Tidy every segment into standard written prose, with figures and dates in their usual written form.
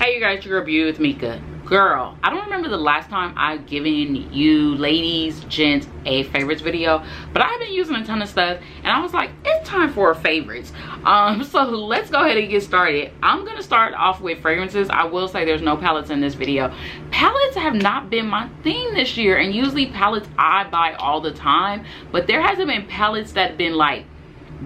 Hey you guys, your girl Beauty with Mika. Girl, I don't remember the last time I've given you ladies, gents, a favorites video, but I've been using a ton of stuff and I was like, it's time for a favorites. So let's go ahead and get started. I'm gonna start off with fragrances. I will say there's no palettes in this video. Palettes have not been my thing this year, and usually palettes I buy all the time, but there hasn't been palettes that have been like,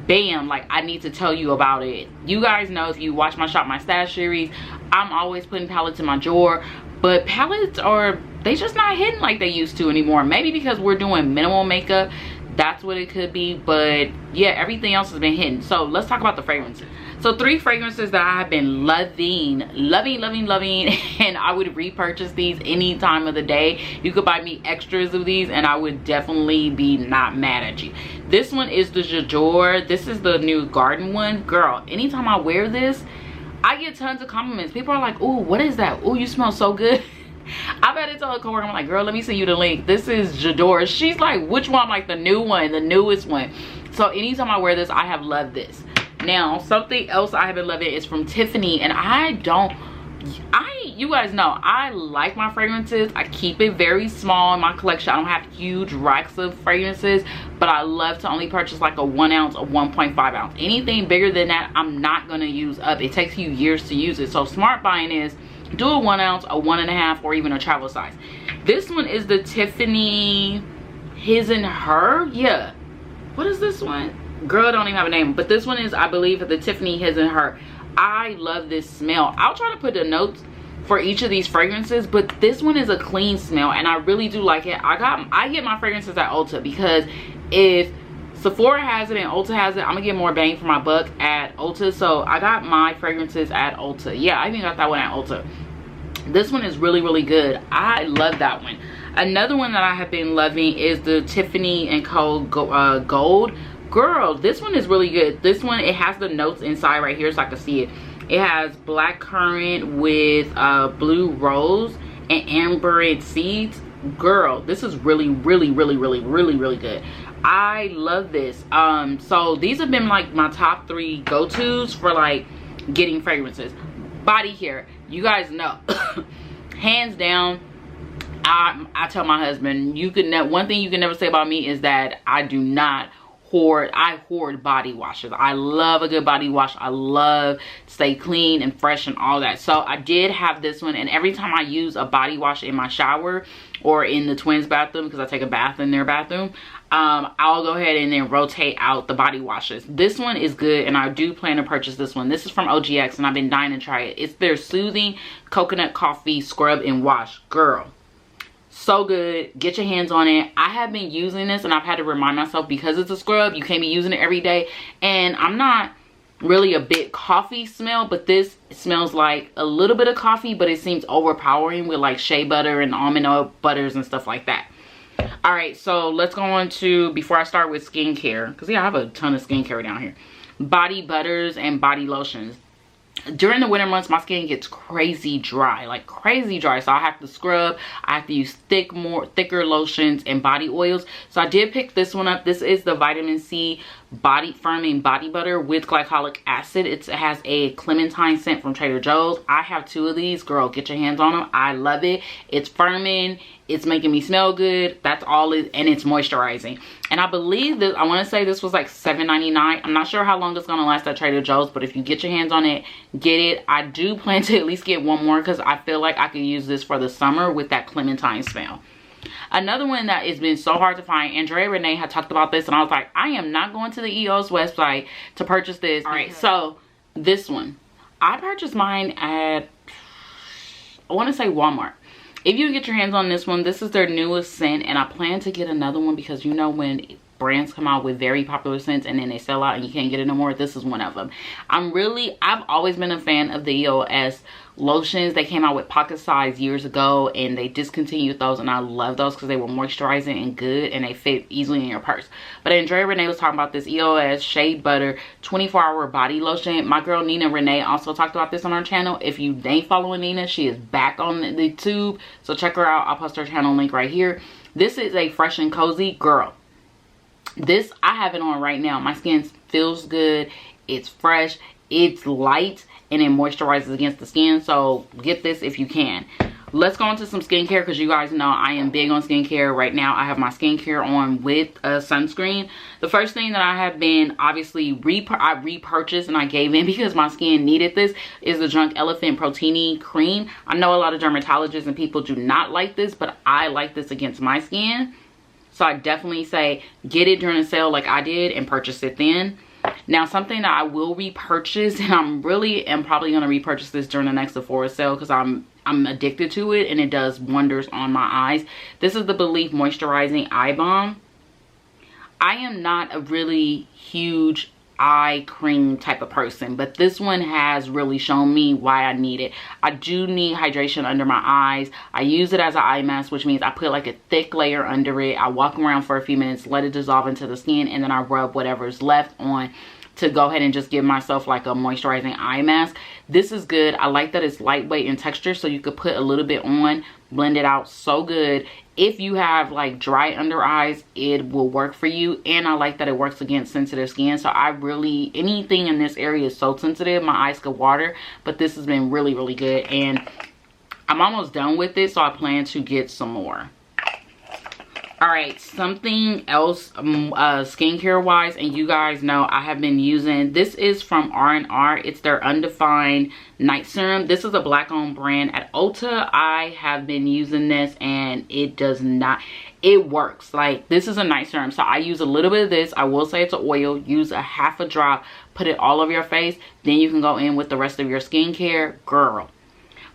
bam, like I need to tell you about it. You guys know, if you watch my Shop My Stash series, I'm always putting palettes in my drawer, but palettes they just not hitting like they used to anymore. Maybe because we're doing minimal makeup, that's what it could be, but yeah, everything else has been hitting. So let's talk about the fragrances. So 3 fragrances that I have been loving, and I would repurchase these any time of the day. You could buy me extras of these and I would definitely be not mad at you. This one is the J'adore. This is the new garden one. Girl, anytime I wear this, I get tons of compliments. People are like, "Ooh, what is that? Ooh, you smell so good." I've had to tell a coworker, I'm like, "Girl, let me send you the link. This is J'adore." She's like, "Which one?" I'm like, "The new one, the newest one." So anytime I wear this, I have loved this. Now, something else I have been loving is from Tiffany, and you guys know, I like my fragrances. I keep it very small in my collection. I don't have huge racks of fragrances, but I love to only purchase like a 1 ounce or 1.5 ounce. Anything bigger than that, I'm not gonna use up. It takes you years to use it. So smart buying is do a 1 ounce, a 1.5, or even a travel size. This one is the Tiffany His and Her. Yeah, what is this one? Girl, don't even have a name, but this one is, I believe, the Tiffany His and Her. I love this smell. I'll try to put the notes for each of these fragrances, but this one is a clean smell and I really do like it. I get my fragrances at Ulta, because if Sephora has it and Ulta has it, I'm gonna get more bang for my buck at Ulta. So I got my fragrances at Ulta. Yeah, I even got that one at Ulta. This one is really good. I love that one. Another one that I have been loving is the Tiffany & Co. Gold. Girl, this one is really good. This one, it has the notes inside right here so I can see it. It has black currant with blue rose and amber seeds. Girl, this is really good. I love this. So these have been like my top 3 go-tos for like getting fragrances. Body care, you guys know, hands down, I tell my husband, one thing you can never say about me is that I do not hoard. I hoard body washes. I love a good body wash. I love to stay clean and fresh and all that. So I did have this one, and every time I use a body wash in my shower or in the twins' bathroom, because I take a bath in their bathroom, I'll go ahead and then rotate out the body washes. This one is good, and I do plan to purchase this one. This is from OGX, and I've been dying to try it. It's their Soothing Coconut Coffee Scrub and Wash. Girl, so good. Get your hands on it. I have been using this and I've had to remind myself, because it's a scrub, you can't be using it every day, and I'm not really a big coffee smell, but this smells like a little bit of coffee, but it seems overpowering with like shea butter and almond oil butters and stuff like that. All right, so let's go on to, before I start with skincare, because yeah, I have a ton of skincare down here, body butters and body lotions. During the winter months, my skin gets crazy dry, like crazy dry. So I have to scrub. I have to use thicker lotions and body oils. So I did pick this one up. This is the vitamin C body firming body butter with glycolic acid. It has a clementine scent from Trader Joe's. I have 2 of these. Girl, get your hands on them. I love it. It's firming. It's making me smell good. That's all it, and it's moisturizing. And I believe that, I want to say this was like $7.99. I'm not sure how long it's going to last at Trader Joe's, but if you get your hands on it, get it. I do plan to at least get one more, because I feel like I could use this for the summer with that clementine smell. Another one that has been so hard to find, Andrea Renee had talked about this, and I was like, I am not going to the EOS website to purchase this. All right, so this one, I purchased mine at, I want to say Walmart. If you get your hands on this one, this is their newest scent, and I plan to get another one, because you know when brands come out with very popular scents and then they sell out and you can't get it no more, this is one of them. I've always been a fan of the EOS lotions. They came out with pocket size years ago and they discontinued those, and I love those because they were moisturizing and good and they fit easily in your purse. But Andrea Renee was talking about this EOS Shea Butter 24-hour body lotion. My girl Nina Renee also talked about this on her channel. If you ain't following Nina, she is back on the tube, so check her out. I'll post her channel link right here. This is a fresh and cozy. Girl, I have it on right now. My skin feels good. It's fresh. It's light. and it moisturizes against the skin. So get this if you can. Let's go into some skincare, because you guys know I am big on skincare. Right now I have my skincare on with sunscreen. The first thing that I have been obviously I repurchased and I gave in because my skin needed this is the Drunk Elephant Protini Cream. I know a lot of dermatologists and people do not like this, but I like this against my skin. So I definitely say get it during a sale like I did and purchase it then. Now, something that I will repurchase, and I'm probably going to repurchase this during the next Sephora sale because I'm addicted to it and it does wonders on my eyes. This is the Belief Moisturizing Eye Balm. I am not a really huge eye cream type of person, but this one has really shown me why I need it. I do need hydration under my eyes. I use it as an eye mask, which means I put like a thick layer under it. I walk around for a few minutes, let it dissolve into the skin, and then I rub whatever's left on to go ahead and just give myself like a moisturizing eye mask. This is good. I like that it's lightweight in texture, so you could put a little bit on, blend it out. So good. If you have like dry under eyes, it will work for you. And I like that it works against sensitive skin. So anything in this area is so sensitive, my eyes could water, but this has been really, really good. And I'm almost done with it, so I plan to get some more. All right, something else skincare wise, and you guys know I have been using, this is from R&R. It's their Undefined Night Serum. This is a black owned brand at Ulta. I have been using this and it works. Like, this is a night serum, so I use a little bit of this. I will say it's an oil. Use a half a drop, put it all over your face, then you can go in with the rest of your skincare. Girl,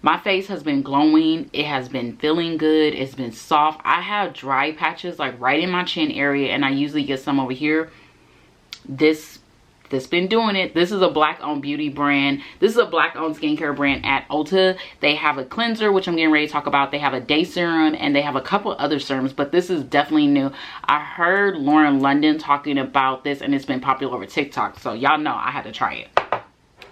my face has been glowing. It has been feeling good. It's been soft. I have dry patches like right in my chin area, and I usually get some over here. This been doing it. This is a black owned beauty brand. This is a black owned skincare brand at Ulta. They have a cleanser, which I'm getting ready to talk about. They have a day serum, and they have a couple other serums, but this is definitely new. I heard Lauren London talking about this, and it's been popular over TikTok, so y'all know I had to try it.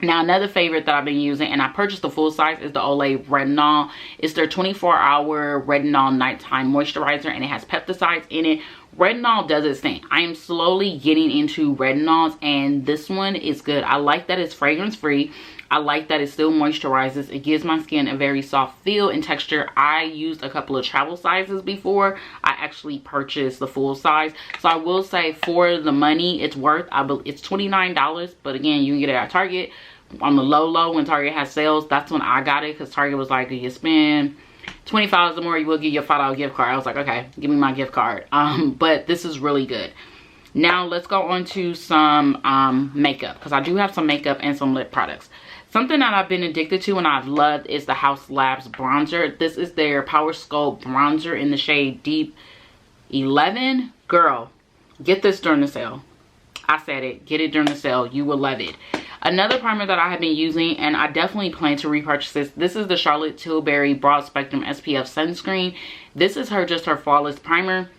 Now, another favorite that I've been using, and I purchased the full size, is the Olay Retinol. It's their 24-hour Retinol Nighttime Moisturizer, and it has peptides in it. Retinol does its thing. I am slowly getting into retinols, and this one is good. I like that it's fragrance free. I like that it still moisturizes. It gives my skin a very soft feel and texture. I used a couple of travel sizes before I actually purchased the full size. So I will say, for the money it's worth, it's $29, but again, you can get it at Target on the low when Target has sales. That's when I got it, because Target was like, if you spend $25 or more, you will get your $5 gift card. I was like, okay, give me my gift card. But this is really good. Now let's go on to some makeup, because I do have some makeup and some lip products. Something that I've been addicted to and I've loved is the Haus Labs bronzer. This is their Power Sculpt bronzer in the shade Deep 11. Girl, get this during the sale. I said it. Get it during the sale. You will love it. Another primer that I have been using, and I definitely plan to repurchase this. This is the Charlotte Tilbury Broad Spectrum SPF Sunscreen. This is just her Flawless Primer.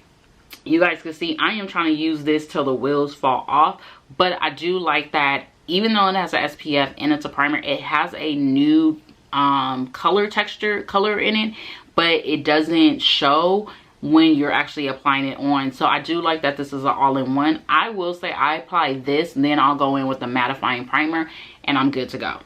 You guys can see I am trying to use this till the wheels fall off. But I do like that even though it has an SPF and it's a primer, it has a new color in it, but it doesn't show when you're actually applying it on. So I do like that this is an all-in-one. I will say I apply this, and then I'll go in with the mattifying primer, and I'm good to go.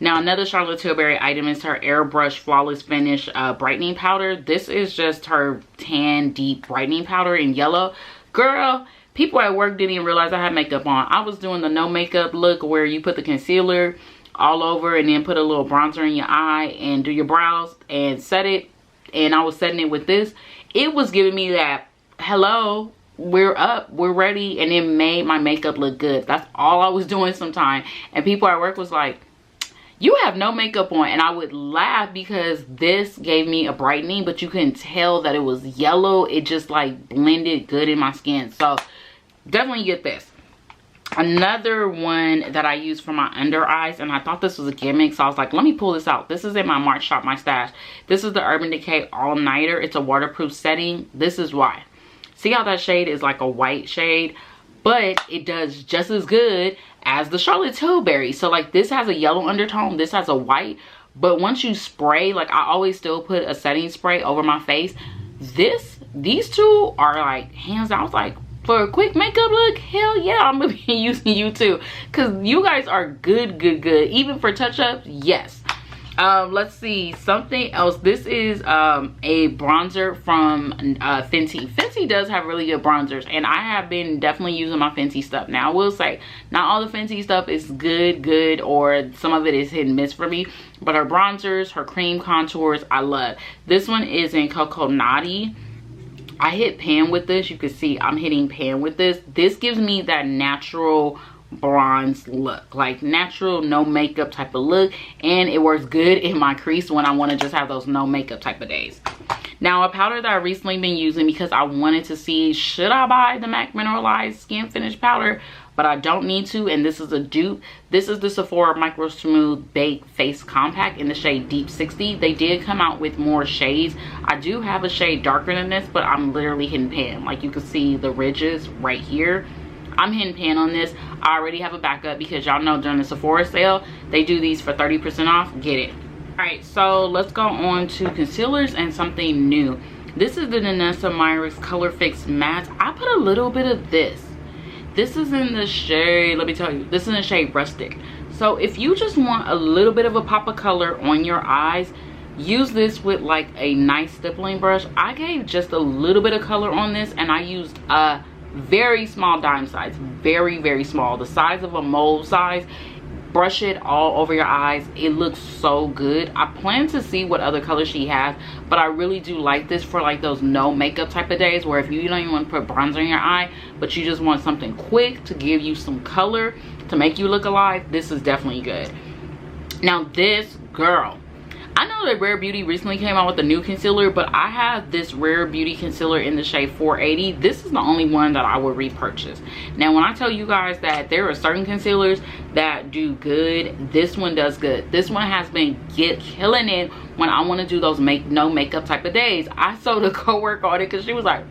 Now, another Charlotte Tilbury item is her Airbrush Flawless Finish brightening powder. This is just her tan deep brightening powder in yellow. Girl, people at work didn't even realize I had makeup on. I was doing the no makeup look where you put the concealer all over and then put a little bronzer in your eye and do your brows and set it. And I was setting it with this. It was giving me that, hello, we're up, we're ready. And it made my makeup look good. That's all I was doing sometimes. And people at work was like, you have no makeup on. And I would laugh because this gave me a brightening, but you couldn't tell that it was yellow. It just like blended good in my skin. So definitely get this. Another one that I use for my under eyes, and I thought this was a gimmick, so I was like, let me pull this out. This is in my March Shop My Stash. This is the Urban Decay All Nighter. It's a waterproof setting. This is why. See how that shade is like a white shade, but it does just as good as the Charlotte Tilbury. So like, this has a yellow undertone, this has a white, but once you spray, like I always still put a setting spray over my face. These two are like hands down. I was like, for a quick makeup look, hell yeah, I'm gonna be using you too, because you guys are good. Even for touch-ups, yes. Let's see, something else. This is a bronzer from Fenty. Fenty does have really good bronzers, and I have been definitely using my Fenty stuff. Now I will say, not all the Fenty stuff is good, or some of it is hit and miss for me, but her bronzers, her cream contours, I love. This one is in Coco Naughty. I hit pan with this. You can see I'm hitting pan with this. This gives me that natural bronze look, like natural no makeup type of look, and it works good in my crease when I want to just have those no makeup type of days. Now, a powder that I recently been using because I wanted to see, should I buy the MAC Mineralized Skin Finish powder, but I don't need to, and this is a dupe. This is the Sephora Micro Smooth Baked Face Compact in the shade Deep 60. They did come out with more shades. I do have a shade darker than this, but I'm literally hitting pan. Like, you can see the ridges right here. I'm hitting pan on this. I already have a backup because y'all know during the Sephora sale, they do these for 30% off. Get it. Alright, so let's go on to concealers and something new. This is the Danessa Myricks Color Fix Matte. I put a little bit of this. This is in the shade, let me tell you, this is in the shade Rustic. So if you just want a little bit of a pop of color on your eyes, use this with like a nice stippling brush. I gave just a little bit of color on this, and I used a very small dime size, very small, the size of a mold size. Brush it all over your eyes. It looks so good. I plan to see what other colors she has, but I really do like this for like those no makeup type of days where if you don't even want to put bronzer in your eye, but you just want something quick to give you some color to make you look alive. This is definitely good. Now this, girl, I know that Rare Beauty recently came out with a new concealer, but I have this Rare Beauty concealer in the shade 480. This is the only one that I would repurchase. Now, when I tell you guys that there are certain concealers that do good, this one does good. This one has been killing it when I want to do those no makeup type of days. I told a coworker on it because she was like,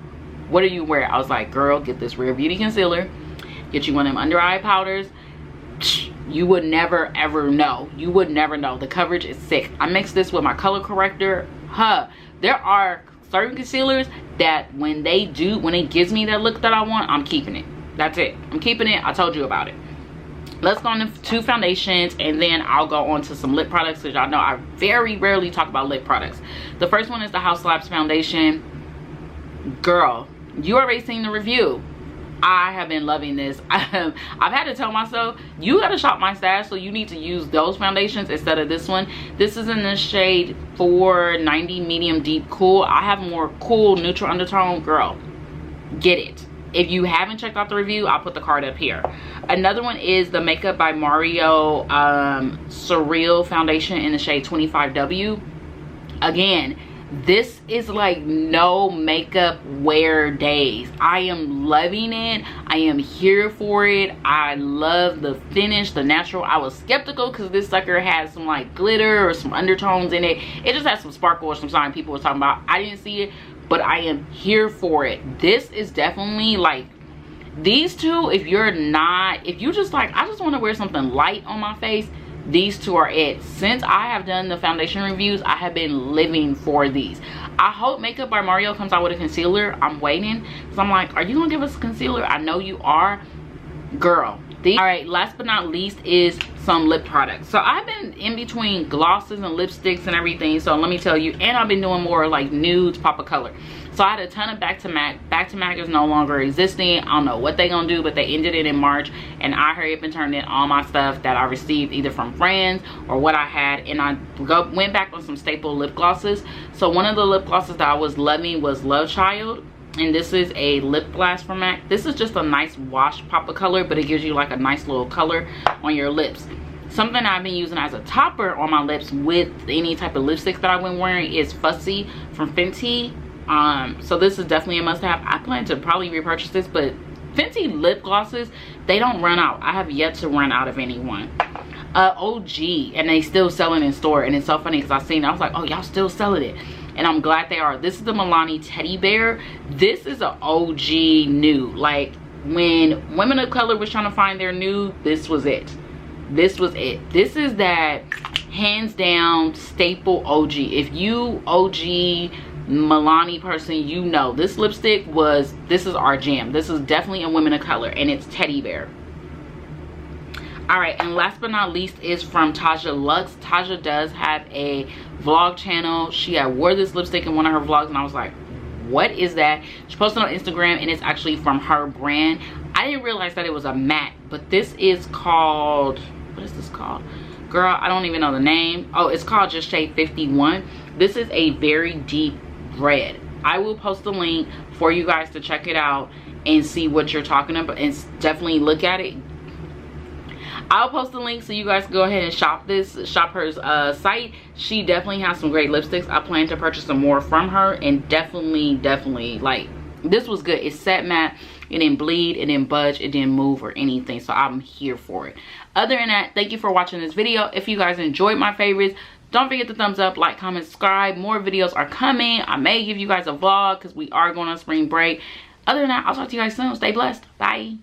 what do you wear? I was like, girl, get this Rare Beauty concealer. Get you one of them under eye powders. You would never ever know. You would never know. The coverage is sick. I mixed this with my color corrector. There are certain concealers that when it gives me that look that I want, I'm keeping it. That's it. I'm keeping it. I told you about it. Let's go on to 2 foundations, and then I'll go on to some lip products because y'all know I very rarely talk about lip products. The first one is the House Labs foundation. Girl, you already seen the review. I have been loving this. I've had to tell myself, you gotta shop my stash, so you need to use those foundations instead of this one. This is in the shade 490 Medium Deep Cool. I have more cool neutral undertone. Girl, get it. If you haven't checked out the review, I'll put the card up here. Another one is the Makeup by Mario Surreal foundation in the shade 25W. Again, this is like no makeup wear days. I am loving it. I am here for it. I love the finish, the natural. I was skeptical because this sucker has some like glitter or some undertones in it. It just has some sparkle or some sign people were talking about. I didn't see it, but I am here for it. This is definitely like these two. If you just like, I just want to wear something light on my face, these two are it. Since I have done the foundation reviews, I have been living for these. I hope Makeup by Mario comes out with a concealer. I'm waiting because I'm like, are you gonna give us a concealer? I know you are, girl. All right, last but not least is some lip products. So I've been in between glosses and lipsticks and everything, so let me tell you, and I've been doing more like nudes, pop of color. So I had a ton of Back to Mac. Back to Mac is no longer existing. I don't know what they gonna do, but they ended it in March, and I hurried up and turned in all my stuff that I received either from friends or what I had, and I went back on some staple lip glosses. So one of the lip glosses that I was loving was Love Child, and this is a lip gloss from MAC. This is just a nice wash pop of color, but it gives you like a nice little color on your lips. Something I've been using as a topper on my lips with any type of lipsticks that I've been wearing is Fussy from Fenty. So this is definitely a must-have. I plan to probably repurchase this, but Fenty lip glosses, they don't run out. I have yet to run out of anyone. OG, and they still sell it in store, and it's so funny because I seen it. I was like, oh, y'all still selling it, and I'm glad they are. This is the Milani Teddy Bear. This is an OG nude. Like when women of color was trying to find their nude, this was it. This was it. This is that hands down staple OG. If you OG Milani person, you know this lipstick this is our jam. This is definitely a women of color, and it's Teddy Bear. All right, and last but not least is from Taja Luxe. Taja does have a vlog channel. She had wore this lipstick in one of her vlogs, and I was like, what is that? She posted on Instagram, and it's actually from her brand. I didn't realize that it was a matte, but this is called, what is this called? Girl, I don't even know the name. Oh, it's called just shade 51. This is a very deep red. I will post a link for you guys to check it out and see what you're talking about, and definitely look at it. I'll post a link so you guys can go ahead and shop her site. She definitely has some great lipsticks. I plan to purchase some more from her, and definitely like, this was good. It's set matte, it didn't bleed, it didn't budge, it didn't move or anything, so I'm here for it. Other than that, thank you for watching this video. If you guys enjoyed my favorites, don't forget to thumbs up, like, comment, subscribe. More videos are coming. I may give you guys a vlog because we are going on spring break. Other than that, I'll talk to you guys soon. Stay blessed. Bye.